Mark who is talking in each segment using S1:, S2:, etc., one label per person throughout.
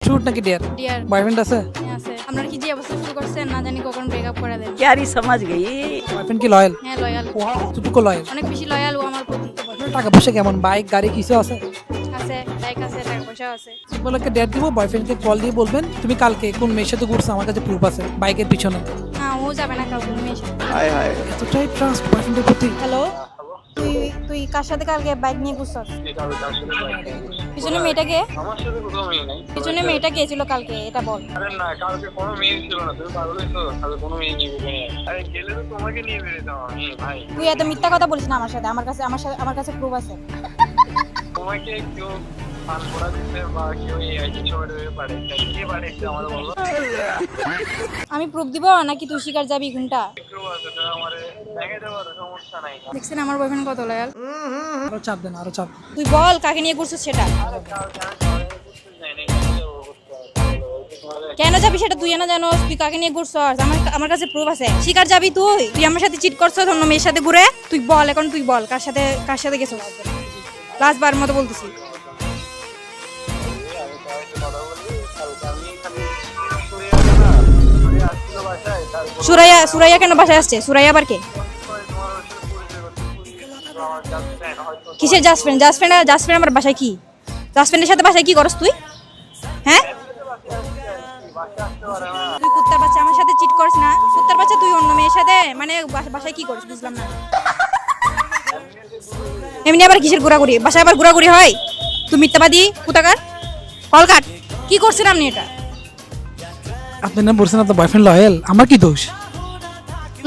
S1: Shoot নাকি deer?
S2: Deer
S1: boyfriend আছে?
S2: আছে। আপনারা কি যে অবস্থা শুরু করছেন না জানি কখন ব্রেকআপ করে দেন।
S3: क्या रही समझ गई।
S1: বয়ফ্রেন্ড কি লয়াল?
S2: হ্যাঁ লয়াল,
S1: কতটুকু লয়াল?
S2: অনেক বেশি লয়াল ও আমার প্রতি।
S1: টাকা পয়সা কেমন? বাইক গাড়ি কিছু আছে?
S2: আছে, লাইক আছে, টাকা পয়সাও আছে।
S1: বলকে ডেট দিব, বয়ফ্রেন্ডকে কল দিয়ে বলবেন তুমি কালকে কোন মেয়ের সাথে ঘুরছো, আমার কাছে প্রুফ আছে বাইকের পিছনে।
S2: না ও যাবে না কাউকে মেয়ের সাথে।
S1: এতটাই ট্রাস্ট বয়ফ্রেন্ডের প্রতি।
S2: হ্যালো, তুই কার সাথে কালকে বাইক নিয়ে ঘুরছস? পিছনে মেয়েটাকে,
S4: আমার সাথে কোথাও মেয়ে নাই।
S2: পিছনে মেয়েটা কে ছিল কালকে এটা বল।
S4: আরে না, কালকে কোনো মেয়ে ছিল না। তুমি পাগল হয়েছো? কালকে কোনো মেয়ে নিয়ে বেরোবে না। আরে গেলে তো তোমাকে নিয়ে বেরোতাম আমি ভাই।
S2: তুই এত মিথ্যা কথা বলিস না আমার সাথে। আমার কাছে প্রুফ আছে।
S4: তোমাকে কেউ পান করা দিতে বা কেউ এই আইটি শহরে পারে কে পারে একটু আমার বলো।
S2: আমি প্রুফ দিব নাকি তুই শিকার যাবি কোনটা?
S4: কেউ আছে তো আমার দেখাতে পারো, সমস্যা নাই।
S2: দেখছেন আমার বয়ফ্রেন্ড কত লয়াল।
S1: আরো চাপ দেন, আরো চাপ।
S2: তুই বল কাকে নিয়ে ঘুরছস সেটা।
S4: কালকে আমি শহরে ঘুরতে যাই নাই, কেন যাবো ঘুরতে?
S2: কেন যাবি সেটা তুই না জানোস? তুই কাকে নিয়ে ঘুরছস? আমার কাছে প্রুফ আছে। শিকার যাবি তুই? তুই আমার সাথে চিট করছস অন্য মেয়ের সাথে ঘুরে? তুই বল, এখন তুই বল কার সাথে গেছস? লাস্টবার মতো বলতেছি।
S4: আমি তোমার সাথে কথা বলি। কালকে আমি খালি সুরিয়া আসছিল বাসায়, তারপর
S2: সুরাইয়া কেন বাসায় আসছে? সুরাইয়া আবার কে?
S4: তোমার সাথে পরিচয় করতে আমার জাস্ট ফ্রেন্ড হয়তো।
S2: কিসের জাস্টফ্রেন্ড আমার বাসায় কি? জাস্টফ্রেন্ডের সাথে বাসায় কি করস তুই? হ্যাঁ, তুই কুত্তার বাচ্চা আমার সাথে চিট করিস না? কুত্তার বাচ্চা তুই অন্য মেয়ের সাথে মানে বাসায় কি করিস বুঝলাম না। এমনি আবার কিসের ঘোরাঘুরি? বাসায় আবার ঘোরাঘুরি হয়? তুই মিথ্যাবাদী কুতাকার। কল কাট। কি করছেন আপনি এটা?
S1: আপনি না বলছেন আপনার বয়ফ্রেন্ড লয়াল, আমার কি দোষ?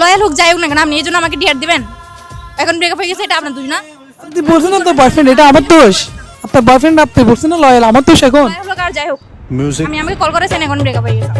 S2: লয়াল হোক যাই হোক না কেন আপনি এই জন্য আমাকে ডিয়ার দিবেন? এখন ব্রেকআপ হয়ে গেছে এটা আপনার দুই না?
S1: আপনি বলছেন আপনার বয়ফ্রেন্ড, এটা আমার দোষ? আপনার বয়ফ্রেন্ড আপনি বলছেন না লয়াল, আমার দোষ এখন?
S2: লয়াল হোক আর যাই হোক, আমাকে কল করেছেন এখন ব্রেকআপ হয়ে গেছে।